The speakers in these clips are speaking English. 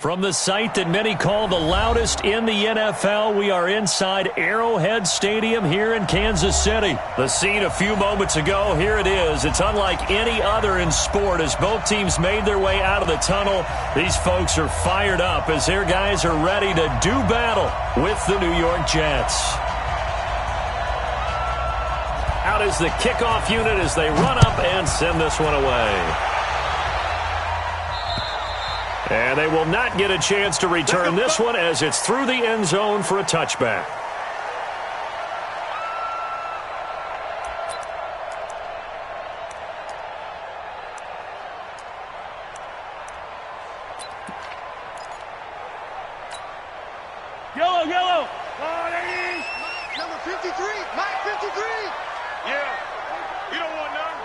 From the site that many call the loudest in the NFL, we are inside Arrowhead Stadium here in Kansas City. The scene a few moments ago, here it is. It's unlike any other in sport as both teams made their way out of the tunnel. These folks are fired up as their guys are ready to do battle with the New York Jets. Out is the kickoff unit as they run up and send this one away. And they will not get a chance to return this one as it's through the end zone for a touchback. Yellow, yellow. Number 53, Mike 53. Yeah, you don't want none.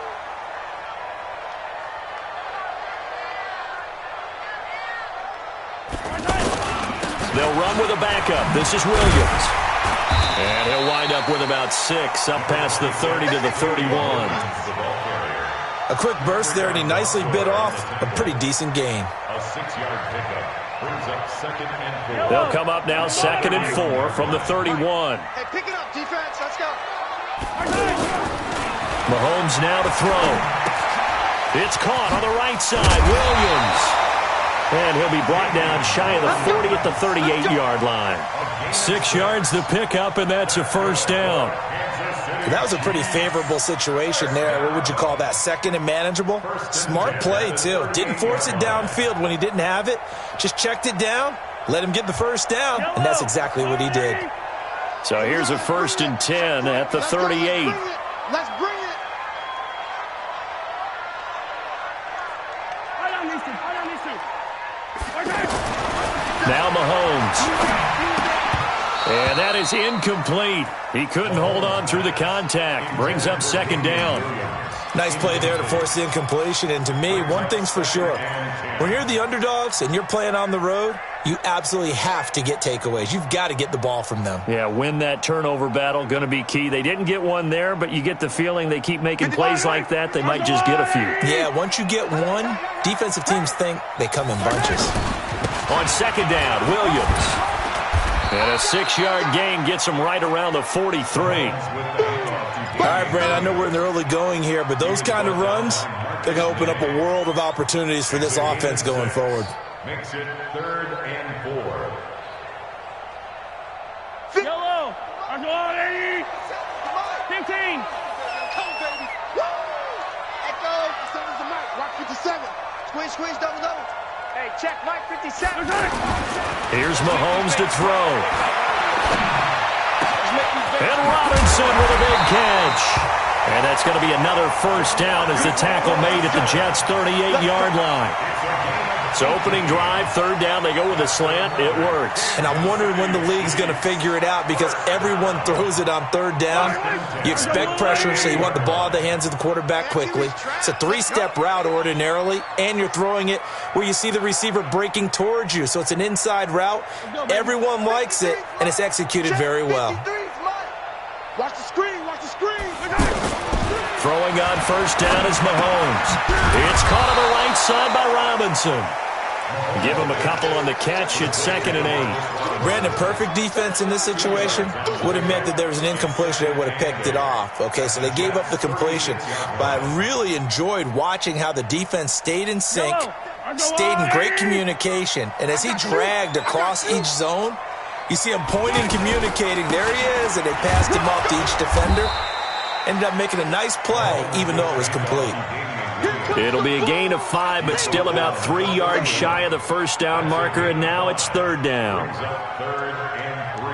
They'll run with a backup. This is Williams. And he'll wind up with about 6 up past the 30 to the 31. A quick burst there, and he nicely bit off a pretty decent gain. A 6-yard pickup brings up 2nd and 4. They'll come up now 2nd and 4 from the 31. Hey, pick it up, defense. Let's go. Mahomes now to throw. It's caught on the right side. Williams. And he'll be brought down shy of the 40 at the 38-yard line. 6 yards the pickup, and that's a first down. That was a pretty favorable situation there. What would you call that? Second and manageable? Smart play, too. Didn't force it downfield when he didn't have it. Just checked it down, let him get the first down, and that's exactly what he did. So here's a 1st and 10 at the 38. Let's bring it. Now Mahomes. And that is incomplete. He couldn't hold on through the contact. Brings up 2nd down. Nice play there to force the incompletion. And to me, one thing's for sure. When you're the underdogs and you're playing on the road, you absolutely have to get takeaways. You've got to get the ball from them. Yeah, win that turnover battle, going to be key. They didn't get one there, but you get the feeling they keep making plays like that, they might just get a few. Yeah, once you get one, defensive teams think they come in bunches. On 2nd down, Williams. And a 6-yard gain gets him right around the 43. All right, Brandon, I know we're in the early going here, but those kind of runs, they're going to open up a world of opportunities for this offense going forward. Makes it 3rd and 4. Yellow. I'm going 80. 15. Come, baby. Woo! Echo, the the mic. Rock 57. Squeeze, squeeze, double, double. Hey, check Mike 57. Here's Mahomes to throw. And Robinson with a big catch. And that's going to be another first down as the tackle made at the Jets' 38-yard line. So opening drive, 3rd down, they go with a slant. It works. And I'm wondering when the league's going to figure it out because everyone throws it on 3rd down. You expect pressure, so you want the ball in the hands of the quarterback quickly. It's a 3-step route ordinarily, and you're throwing it where you see the receiver breaking towards you. So it's an inside route. Everyone likes it, and it's executed very well. Watch the screen, watch the screen. Throwing on 1st down is Mahomes. It's caught on the right side by Robinson. Give him a couple on the catch. It's 2nd and 8. Brandon, perfect defense in this situation would have meant that there was an incompletion. They would have picked it off. Okay, so they gave up the completion. But I really enjoyed watching how the defense stayed in sync, stayed in great communication. And as he dragged across each zone, you see him pointing, communicating. There he is, and they passed him off to each defender. Ended up making a nice play, even though it was complete. It'll be a gain of 5, but still about 3 yards shy of the first down marker, and now it's 3rd down. 3rd and 3.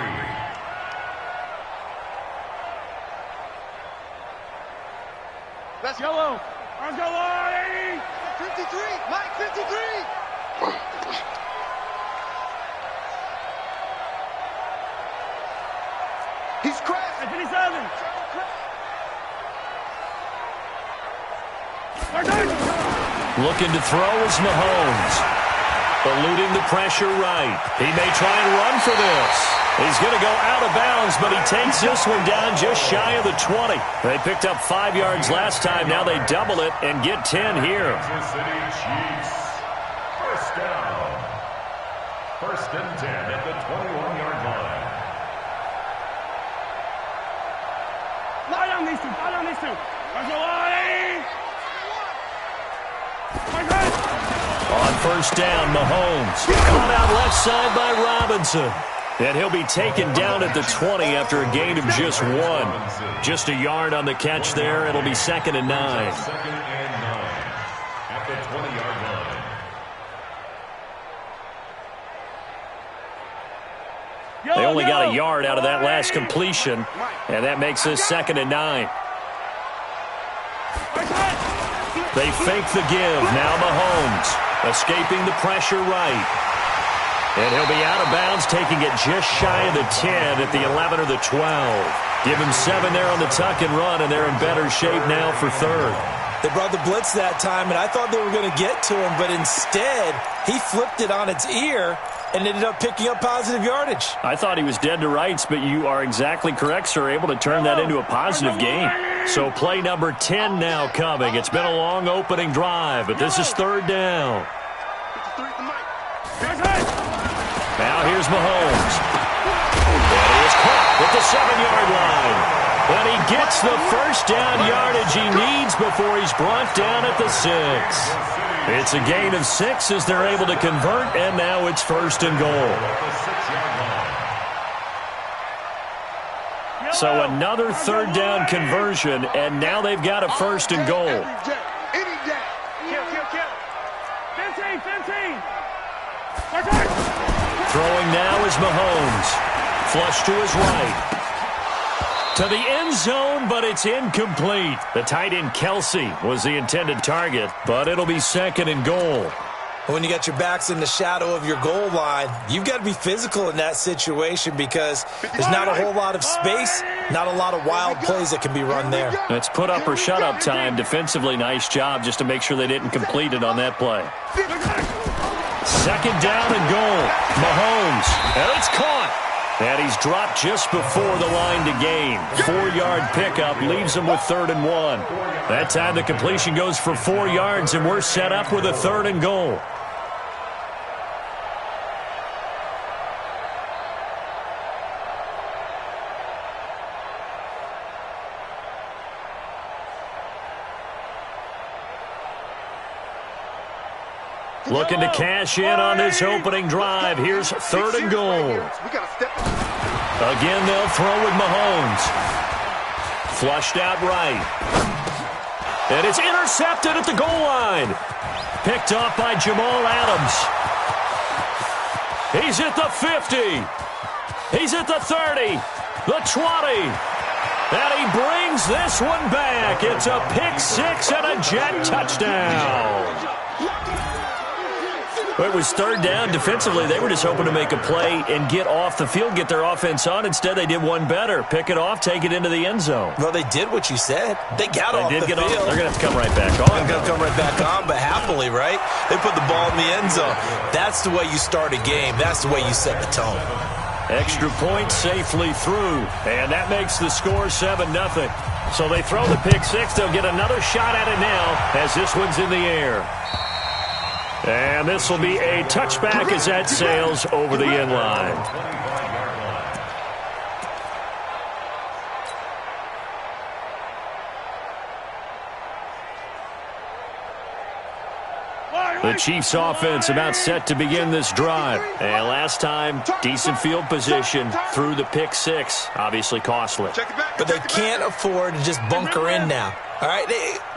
Let's go. Yellow. I'm going 80. 53, Mike 53. He's crashed. 57. Looking to throw is Mahomes. Eluding the pressure right. He may try and run for this. He's going to go out of bounds, but he takes this one down just shy of the 20. They picked up 5 yards last time. Now they double it and get 10 here. Kansas City Chiefs. First down. First and 10 at the 21-yard line. Lie down these two. Lie down these two. Let's go, On first down, Mahomes. Caught out left side by Robinson. And he'll be taken down at the 20 after a gain of just 1. Just a yard on the catch there. It'll be 2nd and 9. Second and 9 at the 20-yard line. They only got a yard out of that last completion, and that makes this 2nd and 9. They fake the give. Now Mahomes escaping the pressure right. And he'll be out of bounds, taking it just shy of the 10 at the 11 or the 12. Give him 7 there on the tuck and run, and they're in better shape now for 3rd. They brought the blitz that time, and I thought they were going to get to him, but instead he flipped it on its ear and ended up picking up positive yardage. I thought he was dead to rights, but you are exactly correct, sir, able to turn that into a positive gain. So play number 10 now coming. It's been a long opening drive, but this is 3rd down. Now here's Mahomes. And he is caught at the 7-yard line. And he gets the first down yardage he needs before he's brought down at the 6. It's a gain of 6 as they're able to convert, and now it's 1st and goal. So another 3rd down conversion, and now they've got a 1st and goal. 15. Throwing now is Mahomes. Flush to his right. To the end zone, but it's incomplete. The tight end Kelsey was the intended target, but it'll be 2nd and goal. When you got your backs in the shadow of your goal line, you've got to be physical in that situation because there's not a whole lot of space, not a lot of wild plays that can be run there. It's put up or shut up time. Defensively, nice job just to make sure they didn't complete it on that play. 2nd down and goal. Mahomes, and it's caught. And he's dropped just before the line to gain. 4-yard pickup leaves him with 3rd and 1. That time the completion goes for 4 yards, and we're set up with a 3rd and goal. Looking to cash in on this opening drive. Here's 3rd and goal. Again, they'll throw with Mahomes. Flushed out right. And it's intercepted at the goal line. Picked off by Jamal Adams. He's at the 50. He's at the 30. The 20. And he brings this one back. It's a pick 6 and a jet touchdown. It was 3rd down. Defensively, they were just hoping to make a play and get off the field, get their offense on. Instead, they did one better. Pick it off, take it into the end zone. Well, they did what you said. They got off the field. They're going to have to come right back on. They're going to come right back on, but happily, right? They put the ball in the end zone. That's the way you start a game. That's the way you set the tone. Extra point safely through, and that makes the score 7-0. So they throw the pick 6. They'll get another shot at it now as this one's in the air. And this will be a touchback as that sails over the end line. The Chiefs offense about set to begin this drive. And last time, decent field position through the pick 6. Obviously costly. But they can't afford to just bunker in now. All right,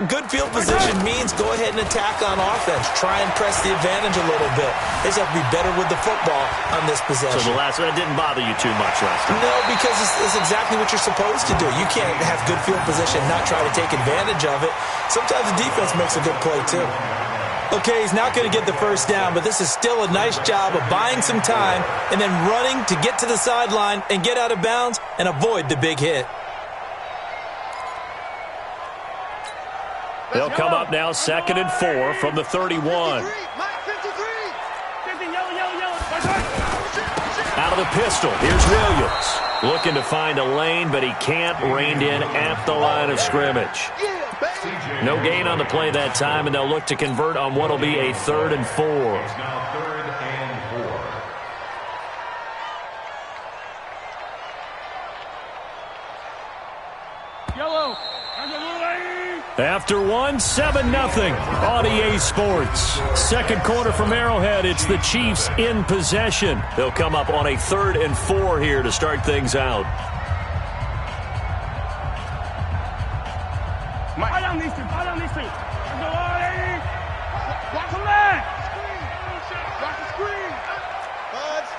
good field position means go ahead and attack on offense. Try and press the advantage a little bit. They just have to be better with the football on this possession. So that didn't bother you too much last time? No, because it's exactly what you're supposed to do. You can't have good field position and not try to take advantage of it. Sometimes the defense makes a good play, too. Okay, he's not going to get the first down, but this is still a nice job of buying some time and then running to get to the sideline and get out of bounds and avoid the big hit. They'll come up now 2nd and 4 from the 31. Out of the pistol, here's Williams. Looking to find a lane, but he can't. Reined in at the line of scrimmage. No gain on the play that time, and they'll look to convert on what will be a 3rd and 4. After one, 7-0 on EA Sports. Second quarter from Arrowhead. It's the Chiefs in possession. They'll come up on a 3rd and 4 here to start things out. Ball down these two. Ball down these two. Let's go, Artie. Watch the leg. Watch the screen. Buds.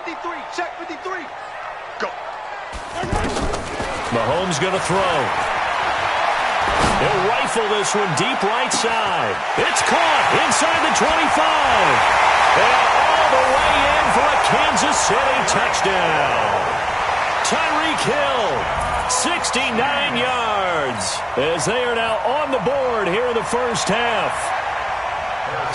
53. Check 53. Go. Mahomes going to throw. He'll rifle this one deep right side. It's caught inside the 25. And all the way in for a Kansas City touchdown. Tyreek Hill, 69 yards, as they are now on the board here in the first half.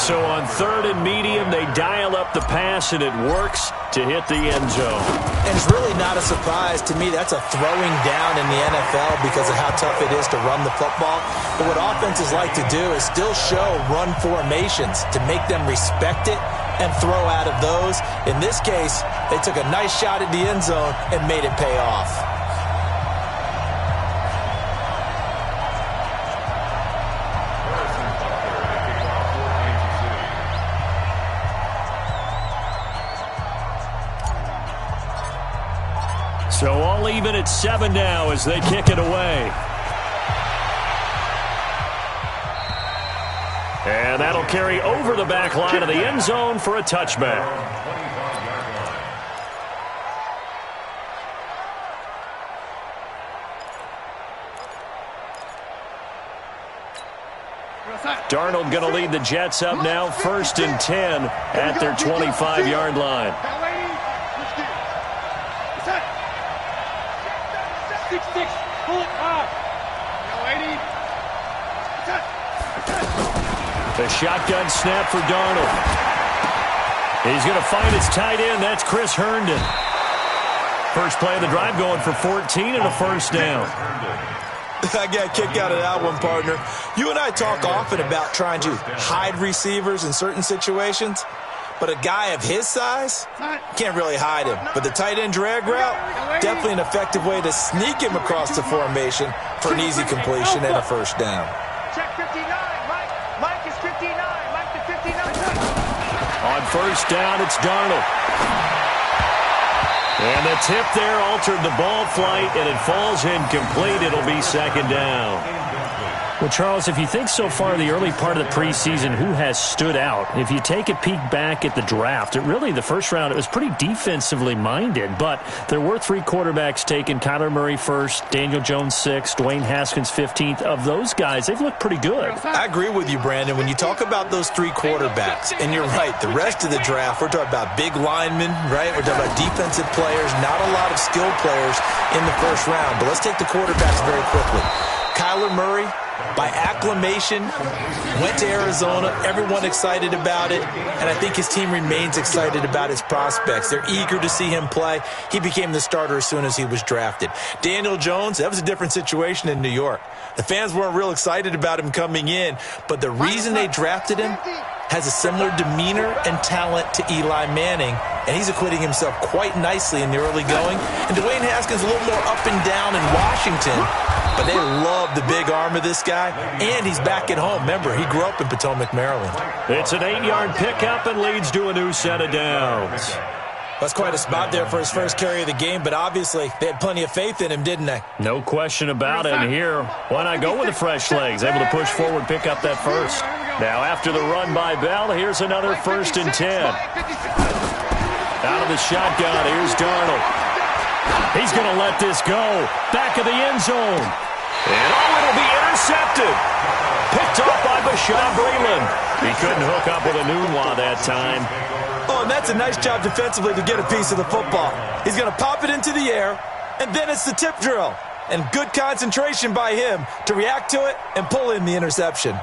So on 3rd and medium, they dial up the pass, and it works to hit the end zone. And it's really not a surprise to me. That's a throwing down in the NFL because of how tough it is to run the football. But what offenses like to do is still show run formations to make them respect it and throw out of those. In this case, they took a nice shot at the end zone and made it pay off. So all even at 7 now as they kick it away. And that'll carry over the back line of the end zone for a touchback. Darnold going to lead the Jets up now, 1st and 10 at their 25-yard line. 6-6. Pull it up. The shotgun snap for Darnold. He's going to find his tight end. That's Chris Herndon. First play of the drive going for 14 and a first down. I got a kick out of that one, partner. You and I talk often about trying to hide receivers in certain situations, but a guy of his size, can't really hide him. But the tight end drag route, definitely an effective way to sneak him across the formation for an easy completion and a first down. Check 59. Mike is 59. Mike to 59. On first down, it's Darnold. And the tip there altered the ball flight, and it falls incomplete. It'll be 2nd down. Well, Charles, if you think so far the early part of the preseason, who has stood out? If you take a peek back at the draft, the first round, it was pretty defensively minded, but there were 3 quarterbacks taken. Kyler Murray first, Daniel Jones 6th, Dwayne Haskins 15th. Of those guys, they've looked pretty good. I agree with you, Brandon. When you talk about those 3 quarterbacks, and you're right, the rest of the draft, we're talking about big linemen, right? We're talking about defensive players, not a lot of skilled players in the first round. But let's take the quarterbacks very quickly. Kyler Murray, by acclamation, went to Arizona. Everyone excited about it, and I think his team remains excited about his prospects. They're eager to see him play. He became the starter as soon as he was drafted. Daniel Jones, that was a different situation in New York. The fans weren't real excited about him coming in, but the reason they drafted him has a similar demeanor and talent to Eli Manning, and he's acquitting himself quite nicely in the early going. And Dwayne Haskins a little more up and down in Washington, but they love the big arm of this guy, and he's back at home. Remember, he grew up in Potomac, Maryland. It's an 8-yard pickup and leads to a new set of downs. That's quite a spot there for his first carry of the game, but obviously they had plenty of faith in him, didn't they? No question about it. And here, why not go with the fresh legs? Able to push forward, pick up that first. Now after the run by Bell, here's another 1st and 10. Out of the shotgun, here's Darnold. He's going to let this go. Back of the end zone. And it'll be intercepted. Picked off by Bashaud Breeland. He couldn't hook up with a Nunwa that time. Oh, and that's a nice job defensively to get a piece of the football. He's going to pop it into the air, and then it's the tip drill. And good concentration by him to react to it and pull in the interception.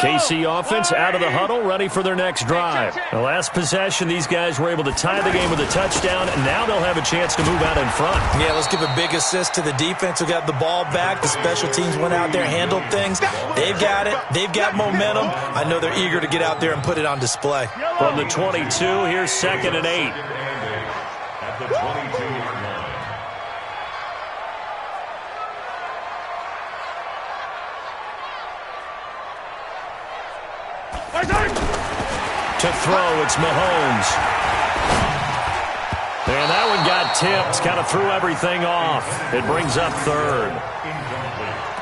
KC offense out of the huddle, ready for their next drive. The last possession, these guys were able to tie the game with a touchdown, and now they'll have a chance to move out in front. Yeah, let's give a big assist to the defense who got the ball back. The special teams went out there, handled things. They've got it. They've got momentum. I know they're eager to get out there and put it on display. From the 22, here's 2nd and 8. At the 22-yard line. To throw, it's Mahomes. And that one got tipped, kind of threw everything off. It brings up 3rd.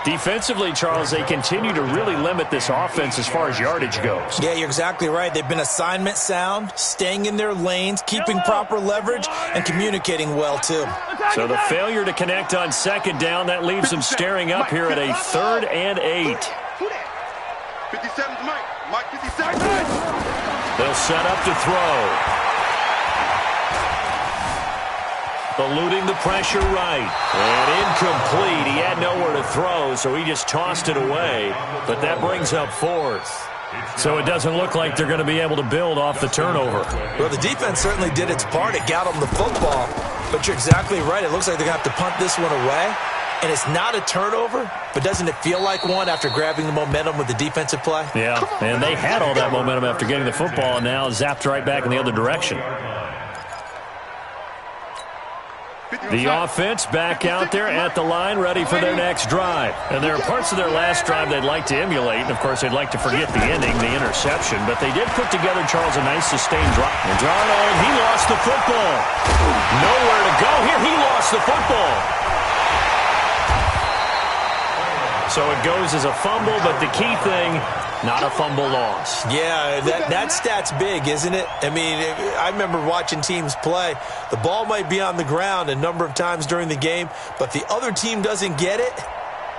Defensively, Charles, they continue to really limit this offense as far as yardage goes. Yeah, you're exactly right. They've been assignment sound, staying in their lanes, keeping proper leverage, and communicating well, too. So the failure to connect on 2nd down, that leaves them staring up here at a 3rd and 8. 57's Mike. Mike 57. They'll set up to throw. Eluding the pressure right. And incomplete. He had nowhere to throw, so he just tossed it away. But that brings up 4th. So it doesn't look like they're going to be able to build off the turnover. Well, the defense certainly did its part. It got them the football. But you're exactly right. It looks like they're going to have to punt this one away. And it's not a turnover, but doesn't it feel like one after grabbing the momentum with the defensive play? Yeah, and they had all that momentum after getting the football, and now zapped right back in the other direction. The offense back out there at the line, ready for their next drive. And there are parts of their last drive they'd like to emulate, and, of course, they'd like to forget the ending, the interception. But they did put together, Charles, a nice sustained drive. And Darnold, he lost the football. Nowhere to go here. He lost the football. So it goes as a fumble, but the key thing, not a fumble loss. Yeah, that stat's big, isn't it? I mean, I remember watching teams play. The ball might be on the ground a number of times during the game, but the other team doesn't get it.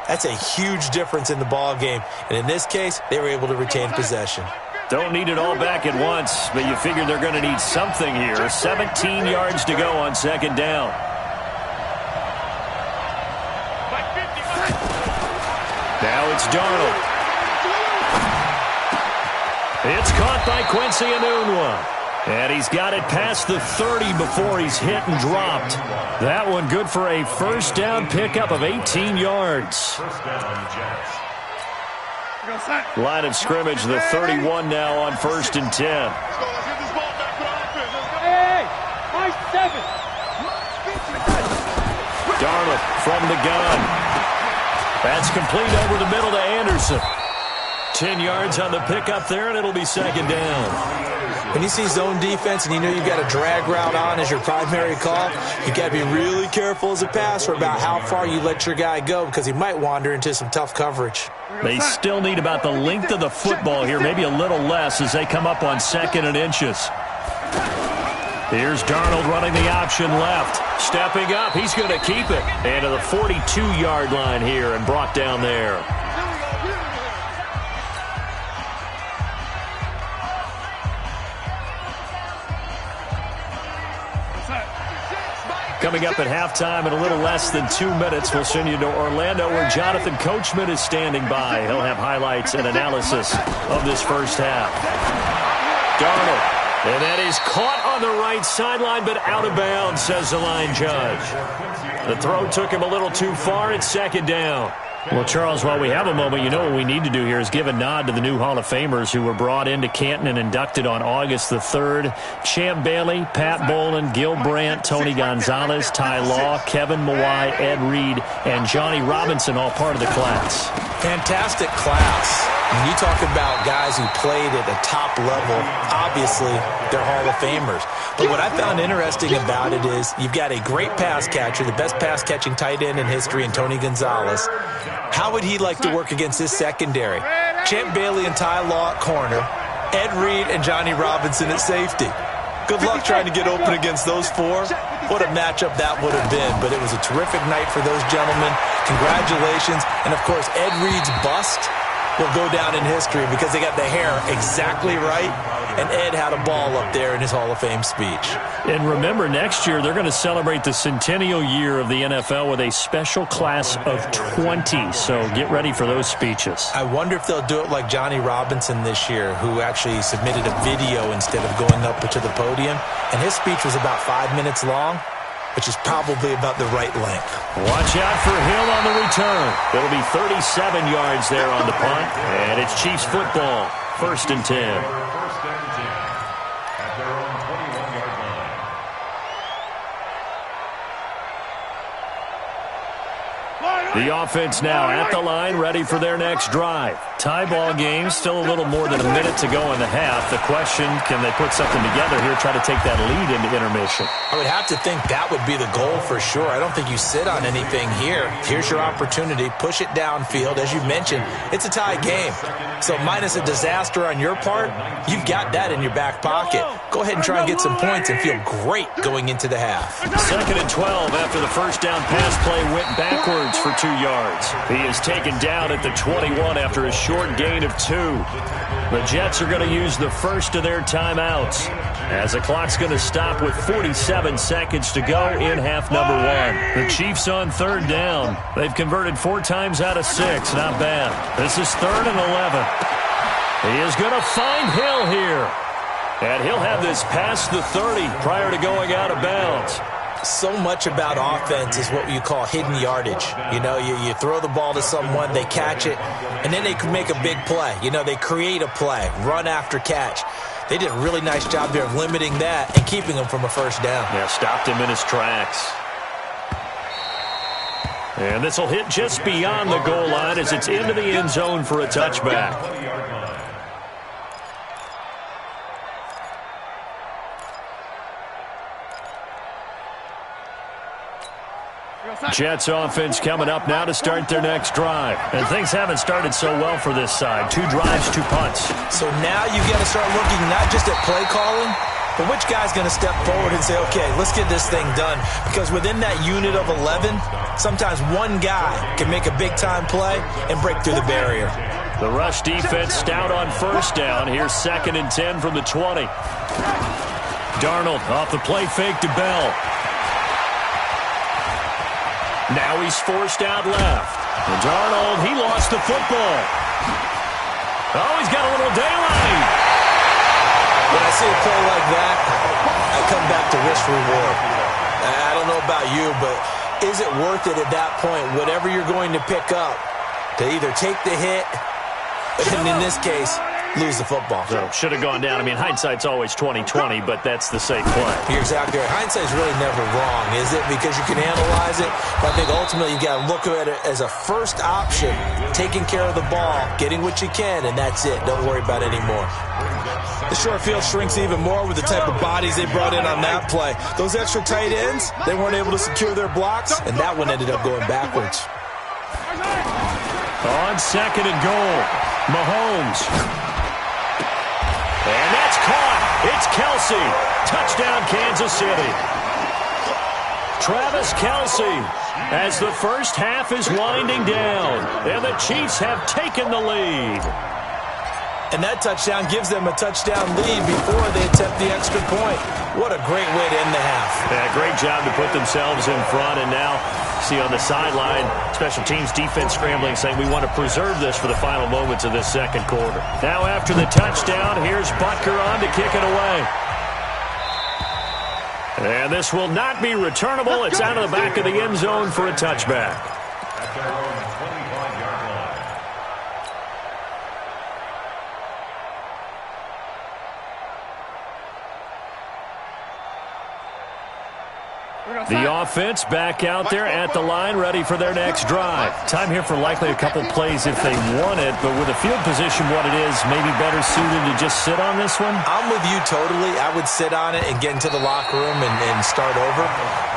That's a huge difference in the ball game. And in this case, they were able to retain possession. Don't need it all back at once, but you figure they're going to need something here. 17 yards to go on 2nd down. Now it's Darnold. It's caught by Quincy Enunwa. And he's got it past the 30 before he's hit and dropped. That one good for a 1st down pickup of 18 yards. Line of scrimmage, the 31 now on 1st and 10. Darnold from the gun. That's complete over the middle to Anderson. 10 yards on the pickup there, and it'll be 2nd down. When you see zone defense and you know you've got a drag route on as your primary call, you've got to be really careful as a passer about how far you let your guy go because he might wander into some tough coverage. They still need about the length of the football here, maybe a little less as they come up on 2nd and inches. Here's Darnold running the option left. Stepping up, he's going to keep it. And to the 42-yard line here and brought down there. Coming up at halftime in a little less than 2 minutes, we'll send you to Orlando where Jonathan Coachman is standing by. He'll have highlights and analysis of this first half. Darnold. And that is caught on the right sideline, but out of bounds, says the line judge. The throw took him a little too far. It's 2nd down. Well, Charles, while we have a moment, you know what we need to do here is give a nod to the new Hall of Famers who were brought into Canton and inducted on August the 3rd. Champ Bailey, Pat Bolin, Gil Brandt, Tony Gonzalez, Ty Law, Kevin Mawai, Ed Reed, and Johnny Robinson, all part of the class. Fantastic class. When you talk about guys who played at a top level, obviously they're Hall of Famers. But what I found interesting about it is you've got a great pass catcher, the best pass-catching tight end in history, in Tony Gonzalez. How would he like to work against his secondary? Champ Bailey and Ty Law at corner, Ed Reed and Johnny Robinson at safety. Good luck trying to get open against those four. What a matchup that would have been. But it was a terrific night for those gentlemen. Congratulations. And, of course, Ed Reed's bust will go down in history because they got the hair exactly right and Ed had a ball up there in his Hall of Fame speech. And remember, next year they're going to celebrate the centennial year of the NFL with a special class of 20. So get ready for those speeches. I wonder if they'll do it like Johnny Robinson this year, who actually submitted a video instead of going up to the podium. And his speech was about 5 minutes long, which is probably about the right length. Watch out for Hill on the return. It'll be 37 yards there on the punt. And it's Chiefs football. 1st and 10. First and 10 at their own 21-yard line. The offense now at the line, ready for their next drive. Tie ball game, still a little more than a minute to go in the half. The question, can they put something together here, try to take that lead into intermission? I would have to think that would be the goal for sure. I don't think you sit on anything here. Here's your opportunity. Push it downfield. As you mentioned, it's a tie game. So minus a disaster on your part, you've got that in your back pocket. Go ahead and try and get some points and feel great going into the half. 2nd and 12 after the first down pass play went backwards for 2 yards. He is taken down at the 21 after a short gain of 2. The Jets are going to use the first of their timeouts as the clock's going to stop with 47 seconds to go in half number 1. The Chiefs on 3rd down. They've converted 4 times out of 6. Not bad. This is 3rd and 11. He is going to find Hill here. And he'll have this past the 30 prior to going out of bounds. So much about offense is what you call hidden yardage. You know, you throw the ball to someone, they catch it, and then they can make a big play. You know, they create a play, run after catch. They did a really nice job there of limiting that and keeping him from a first down. Yeah, stopped him in his tracks. And this will hit just beyond the goal line as it's into the end zone for a touchback. Jets offense coming up now to start their next drive. And things haven't started so well for this side. 2 drives, 2 punts. So now you got to start looking not just at play calling, but which guy's going to step forward and say, okay, let's get this thing done. Because within that unit of 11, sometimes one guy can make a big-time play and break through the barrier. The rush defense stout on first down. Here's 2nd and 10 from the 20. Darnold off the play fake to Bell. Now he's forced out left. And Darnold, he lost the football. Oh, he's got a little daylight. When I see a play like that, I come back to risk reward. I don't know about you, but is it worth it at that point, whatever you're going to pick up, to either take the hit, and in this case, lose the football? So should have gone down. I mean, hindsight's always 20/20, but that's the safe play. You're exactly right. Hindsight's really never wrong, is it? Because you can analyze it, but I think ultimately you got to look at it as a first option, taking care of the ball, getting what you can, and that's it. Don't worry about it anymore. The short field shrinks even more with the type of bodies they brought in on that play. Those extra tight ends, they weren't able to secure their blocks, and that one ended up going backwards. On 2nd and goal, Mahomes. And that's caught. It's Kelsey. Touchdown, Kansas City. Travis Kelsey, as the first half is winding down, and the Chiefs have taken the lead. And that touchdown gives them a touchdown lead before they attempt the extra point. What a great way to end the half. Yeah, great job to put themselves in front, and now see on the sideline, special teams defense scrambling, saying we want to preserve this for the final moments of this second quarter. Now after the touchdown, here's Butker on to kick it away. And this will not be returnable. It's out of the back of the end zone for a touchback. At their own 25-yard line. The offense back out there at the line, ready for their next drive. Time here for likely a couple plays if they want it, but with the field position what it is, maybe better suited to just sit on this one? I'm with you totally. I would sit on it and get into the locker room and start over.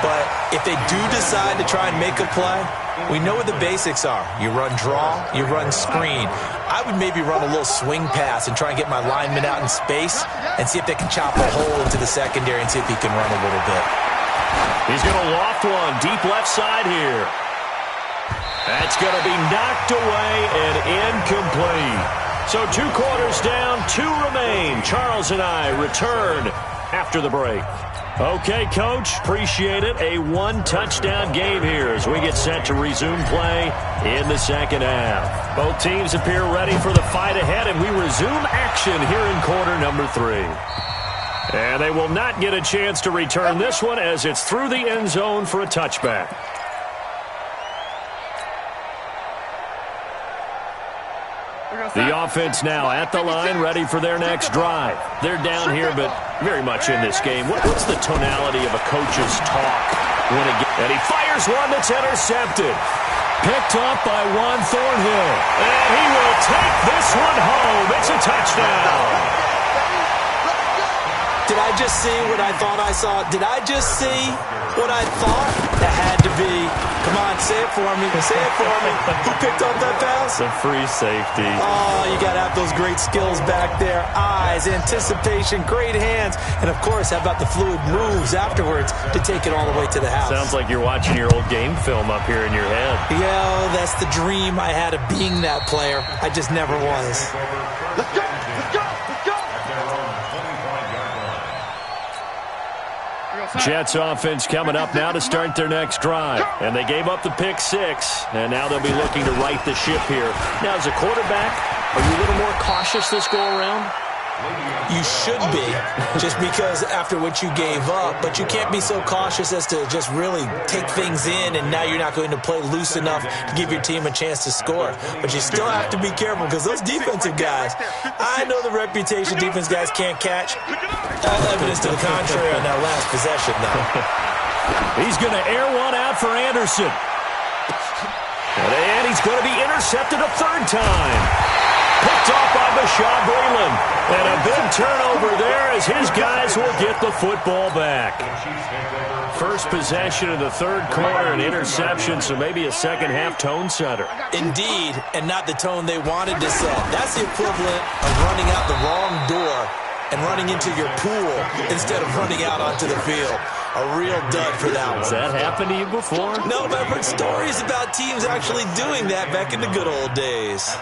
But if they do decide to try and make a play, we know what the basics are. You run draw, you run screen. I would maybe run a little swing pass and try and get my lineman out in space and see if they can chop a hole into the secondary and see if he can run a little bit. He's going to loft one deep left side here. That's going to be knocked away and incomplete. So 2 quarters down, 2 remain. Charles and I return after the break. Okay, Coach, appreciate it. A 1-touchdown game here as we get set to resume play in the second half. Both teams appear ready for the fight ahead, and we resume action here in quarter number 3. And they will not get a chance to return this one as it's through the end zone for a touchback. The offense now at the line, ready for their next drive. They're down here, but very much in this game. What's the tonality of a coach's talk when it gets... And he fires one that's intercepted. Picked off by Juan Thornhill. And he will take this one home. It's a touchdown. Did I just see what I thought I saw? Did I just see what I thought? That had to be. Come on, say it for me. Say it for me. Who picked up that pass? The free safety. Oh, you got to have those great skills back there. Eyes, anticipation, great hands. And, of course, how about the fluid moves afterwards to take it all the way to the house? Sounds like you're watching your old game film up here in your head. Yeah, that's the dream I had of being that player. I just never was. Let's go! Let's go! Let's go! Jets offense coming up now to start their next drive. And they gave up the pick 6, and now they'll be looking to right the ship here. Now, as a quarterback, are you a little more cautious this go-around? You should be, just because after what you gave up, but you can't be so cautious as to just really take things in, and now you're not going to play loose enough to give your team a chance to score. But you still have to be careful because those defensive guys, I know the reputation defense guys can't catch. All evidence to the contrary on that last possession, though. He's going to air one out for Anderson. And he's going to be intercepted a 3rd time. Picked off by Bashaud Breeland. And a big turnover there as his guys will get the football back. First possession of the 3rd quarter, an interception, so maybe a second-half tone setter. Indeed, and not the tone they wanted to set. That's the equivalent of running out the wrong door and running into your pool instead of running out onto the field. A real dud for that one. Has that happened to you before? No, but I've heard stories about teams actually doing that back in the good old days.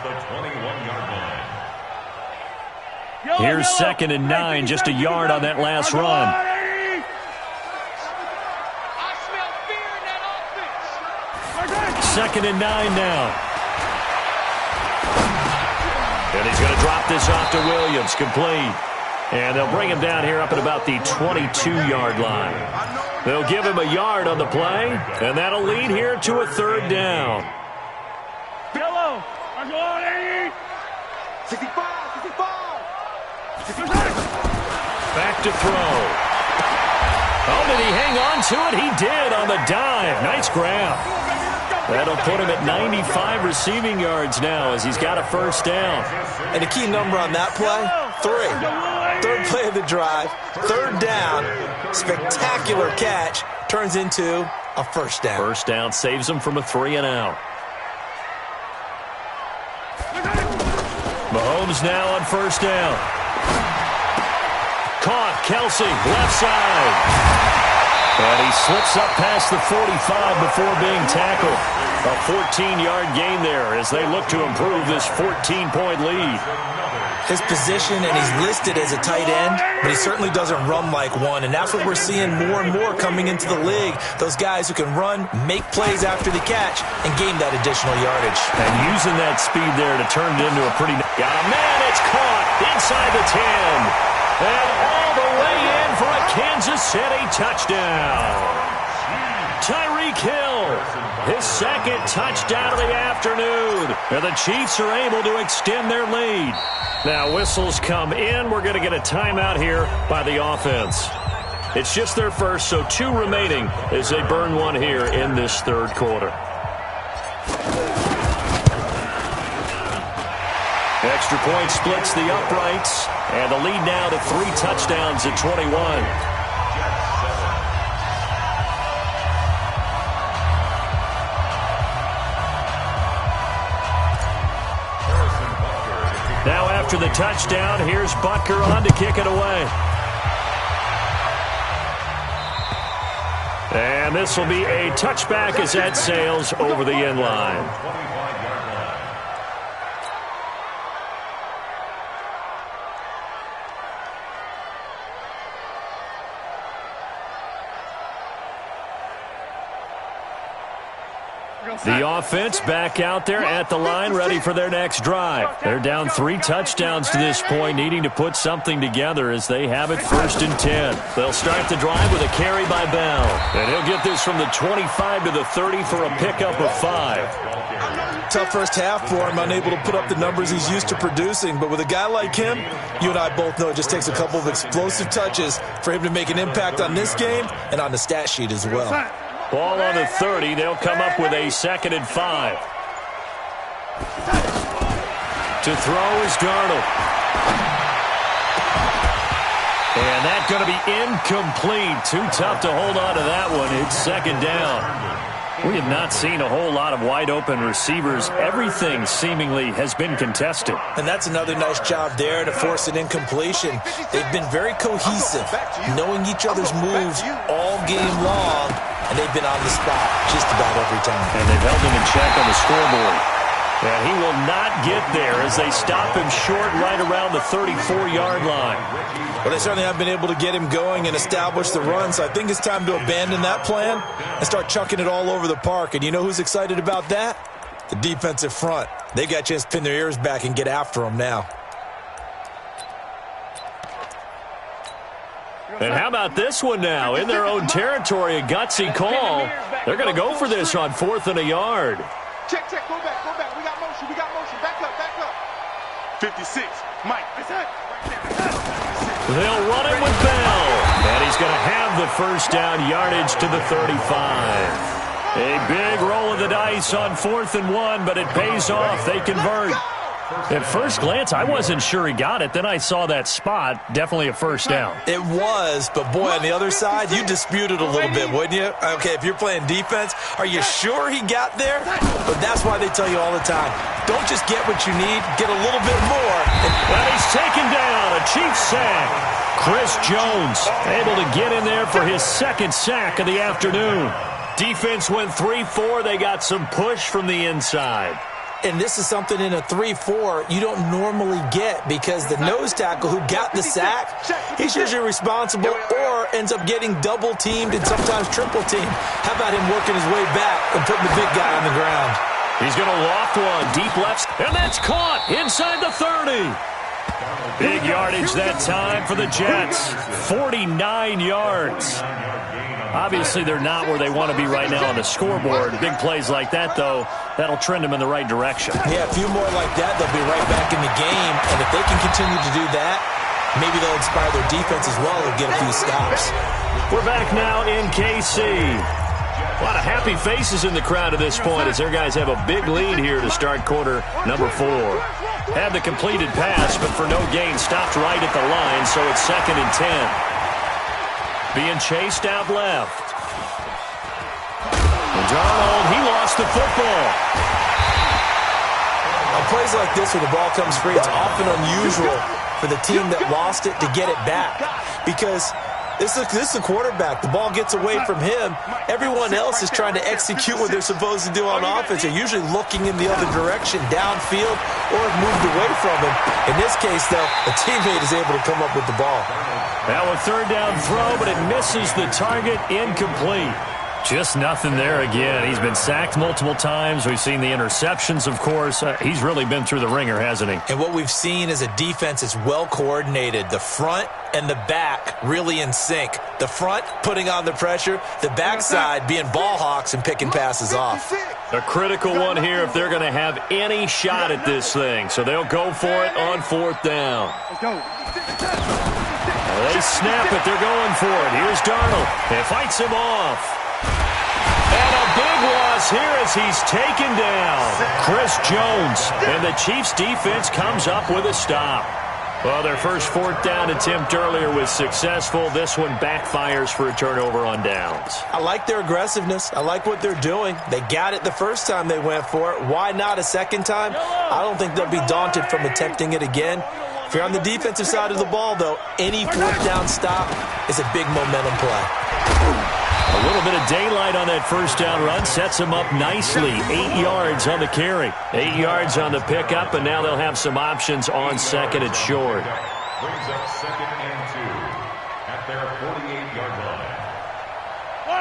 Here's 2nd and 9, just a yard on that last run. Second and 9 now. And he's going to drop this off to Williams, complete. And they'll bring him down here up at about the 22-yard line. They'll give him a yard on the play, and that'll lead here to a 3rd down. Yellow. 65. Back to throw. Oh, did he hang on to it? He did on the dive. Nice grab. That'll put him at 95 receiving yards now as he's got a 1st down. And a key number on that play, 3. 3rd play of the drive, 3rd down, spectacular catch, turns into a 1st down. 1st down saves him from a 3-and-out. Mahomes now on 1st down. Caught, Kelsey, left side. And he slips up past the 45 before being tackled. A 14-yard gain there as they look to improve this 14-point lead. His position, and he's listed as a tight end, but he certainly doesn't run like one, and that's what we're seeing more and more coming into the league. Those guys who can run, make plays after the catch, and gain that additional yardage. And using that speed there to turn it into a pretty... Got a man, it's caught inside the 10. And all the way in for a Kansas City touchdown. Tyreek Hill, his 2nd touchdown of the afternoon. And the Chiefs are able to extend their lead. Now whistles come in. We're going to get a timeout here by the offense. It's just their first, so 2 remaining as they burn one here in this 3rd quarter. Extra point splits the uprights, and the lead now to 3 touchdowns at 21. Now after the touchdown, here's Butker on to kick it away. And this will be a touchback as that sails over the end line. The offense back out there at the line, ready for their next drive. They're down 3 touchdowns to this point, needing to put something together as they have it 1st and 10. They'll start the drive with a carry by Bell. And he'll get this from the 25 to the 30 for a pickup of 5. Tough first half for him, unable to put up the numbers he's used to producing. But with a guy like him, you and I both know it just takes a couple of explosive touches for him to make an impact on this game and on the stat sheet as well. Ball on the 30. They'll come up with a 2nd and 5. To throw is Darnold. And that's going to be incomplete. Too tough to hold on to that one. It's 2nd down. We have not seen a whole lot of wide-open receivers. Everything seemingly has been contested. And that's another nice job there to force an incompletion. They've been very cohesive, knowing each other's moves all game long, and they've been on the spot just about every time. And they've held him in check on the scoreboard. And he will not get there as they stop him short right around the 34-yard line. Well, they certainly haven't been able to get him going and establish the run, so I think it's time to abandon that plan and start chucking it all over the park. And you know who's excited about that? The defensive front. They got a chance to pin their ears back and get after him now. And how about this one now? In their own territory, a gutsy call. They're going to go for this on 4th and a yard. Check, go back. We got motion. Back up. 56, Mike. They'll run it with Bell. And he's going to have the 1st down, yardage to the 35. A big roll of the dice on 4th and 1, but it pays off. They convert. At first glance, I wasn't sure he got it. Then I saw that spot. Definitely a 1st down. It was, but boy, on the other side, you disputed a little bit, wouldn't you? Okay, if you're playing defense, are you sure he got there? But that's why they tell you all the time, don't just get what you need, get a little bit more. And he's taken down, a Chiefs sack. Chris Jones able to get in there for his 2nd sack of the afternoon. Defense went 3-4. They got some push from the inside. And this is something in a 3-4 you don't normally get because the nose tackle who got the sack, he's usually responsible or ends up getting double-teamed and sometimes triple-teamed. How about him working his way back and putting the big guy on the ground? He's going to loft one deep left, and that's caught inside the 30. Big yardage that time for the Jets, 49 yards. Obviously, they're not where they want to be right now on the scoreboard. Big plays like that, though, that'll trend them in the right direction. Yeah, a few more like that, they'll be right back in the game. And if they can continue to do that, maybe they'll inspire their defense as well and get a few stops. We're back now in KC. A lot of happy faces in the crowd at this point as their guys have a big lead here to start quarter number 4. Had the completed pass, but for no gain, stopped right at the line, so it's 2nd and 10. Being chased out left. And Darnold, he lost the football. On plays like this where the ball comes free, it's often unusual for the team that lost it to get it back. Because this is the quarterback. The ball gets away from him. Everyone else is trying to execute what they're supposed to do on offense. They're usually looking in the other direction, downfield, or have moved away from him. In this case, though, a teammate is able to come up with the ball. Now a 3rd down throw, but it misses the target, incomplete. Just nothing there again. He's been sacked multiple times. We've seen the interceptions, of course. He's really been through the ringer, hasn't he? And what we've seen is a defense that's well coordinated. The front and the back really in sync. The front putting on the pressure, the backside being ball hawks and picking passes off. A critical one here if they're going to have any shot at this thing. So they'll go for it on 4th down. They snap it. They're going for it. Here's Darnold. It fights him off. And a big loss here as he's taken down. Chris Jones. And the Chiefs defense comes up with a stop. Well, their first 4th down attempt earlier was successful. This one backfires for a turnover on downs. I like their aggressiveness. I like what they're doing. They got it the first time they went for it. Why not a second time? I don't think they'll be daunted from attempting it again. If you're on the defensive side of the ball, though, any 4th down stop is a big momentum play. A little bit of daylight on that 1st down run sets them up nicely. 8 yards on the carry. 8 yards on the pickup, and now they'll have some options on 2nd and short. Brings up 2nd and 2 at their 48-yard line.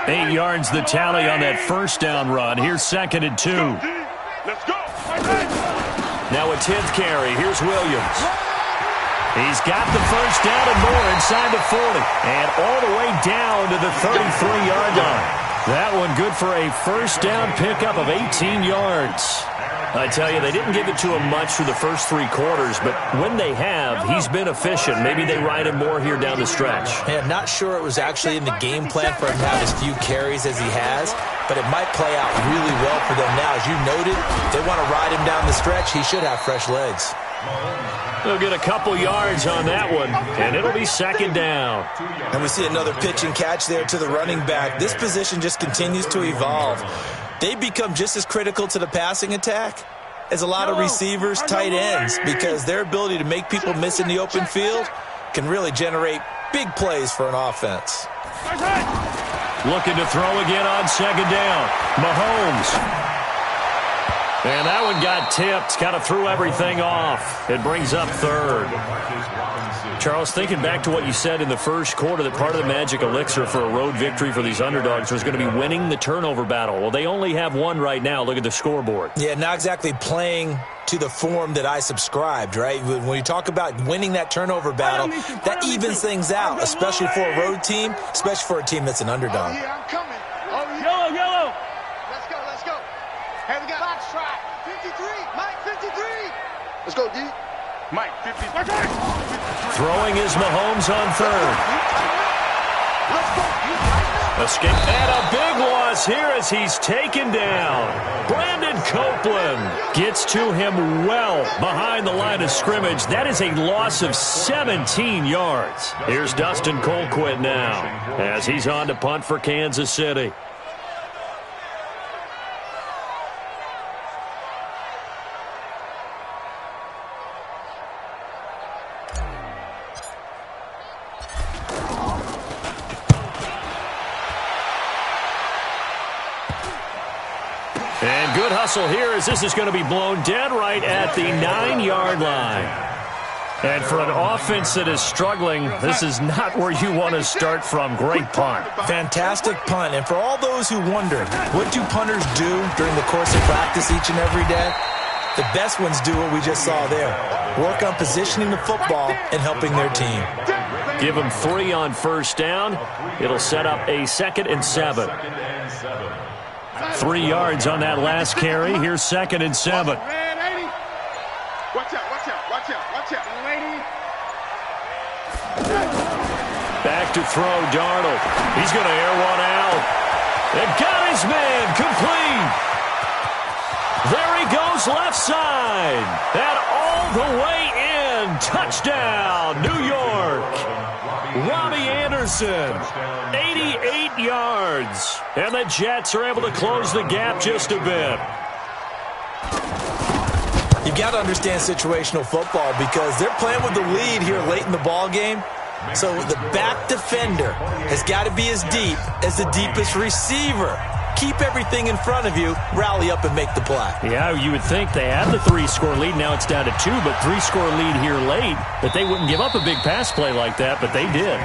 8 yards the tally on that first down run. Here's 2nd and 2. Let's go. Now a 10th carry. Here's Williams. He's got the first down and more inside the 40. And all the way down to the 33-yard line. That one good for a first down pickup of 18 yards. I tell you, they didn't give it to him much through the first 3 quarters, but when they have, he's been efficient. Maybe they ride him more here down the stretch. Yeah, not sure it was actually in the game plan for him to have as few carries as he has, but it might play out really well for them now. As you noted, they want to ride him down the stretch. He should have fresh legs. They'll get a couple yards on that one, and it'll be 2nd down. And we see another pitch and catch there to the running back. This position just continues to evolve. They become just as critical to the passing attack as a lot of receivers, tight ends, because their ability to make people miss in the open field can really generate big plays for an offense. Looking to throw again on 2nd down. Mahomes. And that one got tipped. Kind of threw everything off. It brings up 3rd. Charles, thinking back to what you said in the first quarter, that part of the magic elixir for a road victory for these underdogs was going to be winning the turnover battle. Well, they only have one right now. Look at the scoreboard. Yeah, not exactly playing to the form that I subscribed, right? When you talk about winning that turnover battle, that evens things out, especially for a road team, especially for a team that's an underdog. Oh, yeah, I'm coming. Oh, yeah. Yellow, yellow. Let's go, let's go. Hey, we got box track. 53, Mike 53. Let's go, D. Mike, 53. Throwing is Mahomes on 3rd. Let's go. Escape and a big loss here as he's taken down. Brandon Copeland gets to him well behind the line of scrimmage. That is a loss of 17 yards. Here's Dustin Colquitt now as he's on to punt for Kansas City. And good hustle here as this is going to be blown dead right at the 9-yard line. And for an offense that is struggling, this is not where you want to start from. Great punt. Fantastic punt. And for all those who wonder, what do punters do during the course of practice each and every day? The best ones do what we just saw there. Work on positioning the football and helping their team. Give them 3 on first down. It'll set up a 2nd and 7. 3 yards on that last carry. Here's 2nd and 7. Watch out, watch out, watch out, watch out. Back to throw, Darnold. He's going to air one out. And got his man complete. There he goes left side. And all the way in. Touchdown, New York. Robbie Anderson, 88 yards. And the Jets are able to close the gap just a bit. You've got to understand situational football because they're playing with the lead here late in the ball game. So the back defender has got to be as deep as the deepest receiver. Keep everything in front of you, rally up and make the play. Yeah, you would think they had the 3-score lead. Now it's down to 2, but 3-score lead here late. That they wouldn't give up a big pass play like that, but they did.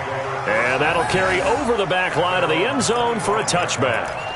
And that'll carry over the back line of the end zone for a touchback.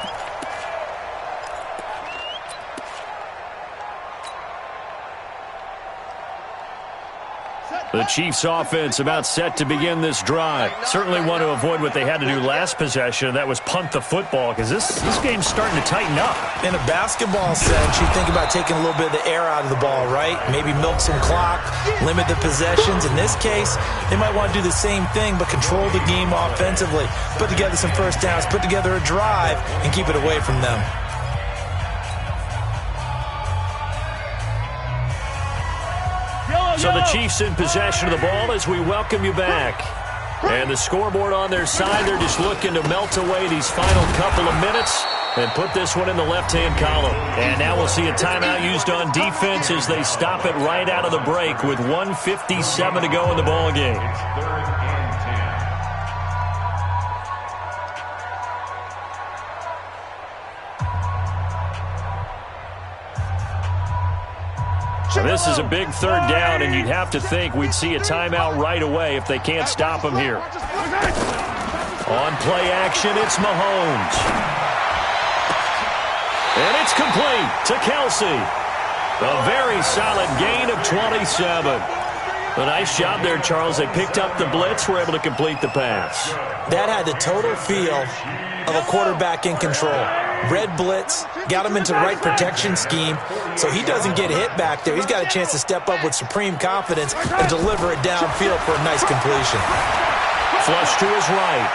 The Chiefs offense about set to begin this drive. Certainly want to avoid what they had to do last possession. That was punt the football because this game's starting to tighten up. In a basketball sense, you think about taking a little bit of the air out of the ball, right? Maybe milk some clock, limit the possessions. In this case, they might want to do the same thing but control the game offensively. Put together some first downs, put together a drive, and keep it away from them. So the Chiefs in possession of the ball as we welcome you back. And the scoreboard on their side, they're just looking to melt away these final couple of minutes and put this one in the left-hand column. And now we'll see a timeout used on defense as they stop it right out of the break with 1:57 to go in the ball game. This is a big 3rd down, and you'd have to think we'd see a timeout right away if they can't stop them here. On play action, it's Mahomes. And it's complete to Kelsey. A very solid gain of 27. A nice job there, Charles. They picked up the blitz, were able to complete the pass. That had the total feel of a quarterback in control. Red blitz, got him into the right protection scheme, so he doesn't get hit back there. He's got a chance to step up with supreme confidence and deliver it downfield for a nice completion. Flush to his right.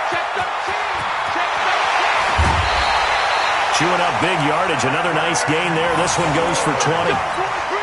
Chewing up big yardage. Another nice gain there. This one goes for 20.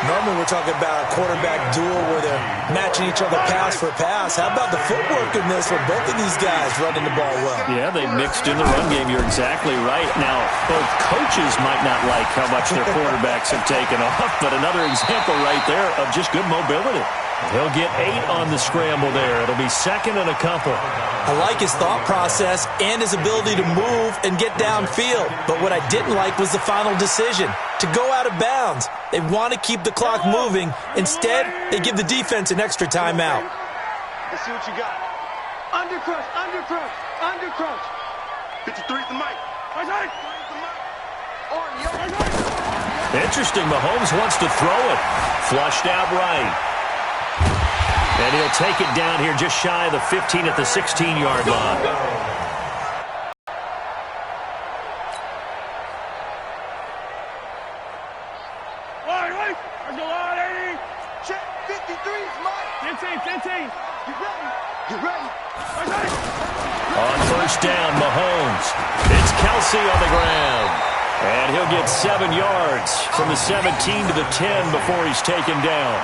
Normally we're talking about a quarterback duel where they're matching each other pass for pass. How about the footwork in this one? Both of these guys running the ball well. Yeah, they mixed in the run game. You're exactly right. Now, both coaches might not like how much their quarterbacks have taken off, but another example right there of just good mobility. He'll get 8 on the scramble there. It'll be second and a couple. I like his thought process and his ability to move and get downfield. But what I didn't like was the final decision, to go out of bounds. They want to keep the clock moving. Instead, they give the defense an extra timeout. Let's see what you got. Under crush, under crush, under crush. 53's the mic. Interesting. Mahomes wants to throw it. Flushed out right. And he'll take it down here just shy of the 15 at the 16-yard line. Check 53's mic. 15. You ready? You ready? On first down, Mahomes. It's Kelsey on the ground. And he'll get 7 yards from the 17 to the 10 before he's taken down.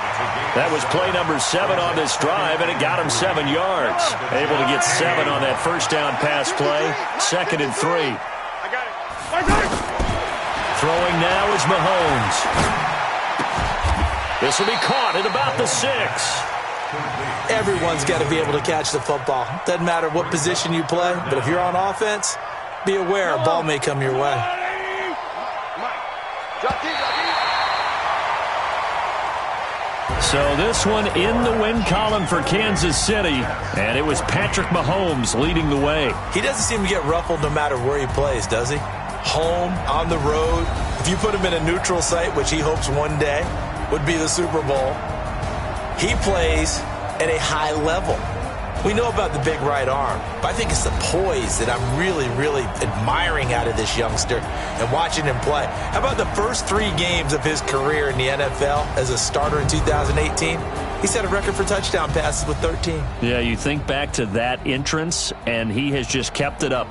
That was play number 7 on this drive, and it got him 7 yards. Able to get 7 on that first down pass play. Second and 3. I got it. Throwing now is Mahomes. This will be caught at about the 6. Everyone's got to be able to catch the football. Doesn't matter what position you play, but if you're on offense, be aware a ball may come your way. So this one in the win column for Kansas City, and it was Patrick Mahomes leading the way. He doesn't seem to get ruffled no matter where he plays, does he? Home, on the road. If you put him in a neutral site, which he hopes one day would be the Super Bowl, he plays at a high level. We know about the big right arm, but I think it's the poise that I'm really, really admiring out of this youngster and watching him play. How about the first 3 games of his career in the NFL as a starter in 2018? He set a record for touchdown passes with 13. Yeah, you think back to that entrance, and he has just kept it up.